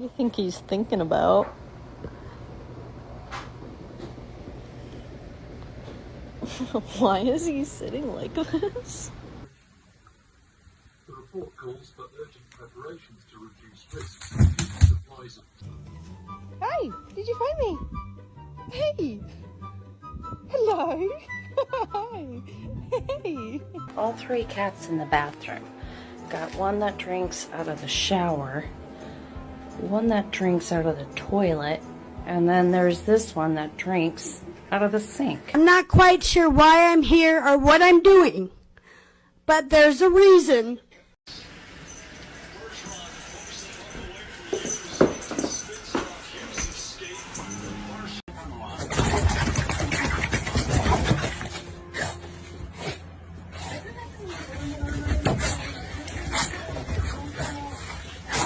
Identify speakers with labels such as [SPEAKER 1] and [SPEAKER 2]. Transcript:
[SPEAKER 1] What do you think he's thinking about? Why is he sitting like this?
[SPEAKER 2] The report calls for urgent preparations to reduce risks in supplies of...
[SPEAKER 3] Hey, did you find me? Hey! Hello! Hi! Hey!
[SPEAKER 1] All three cats in the bathroom. Got one that drinks out of the shower, one that drinks out of the toilet, and then there's this one that drinks out of the sink.
[SPEAKER 4] I'm not quite sure why I'm here or what I'm doing, but there's a reason.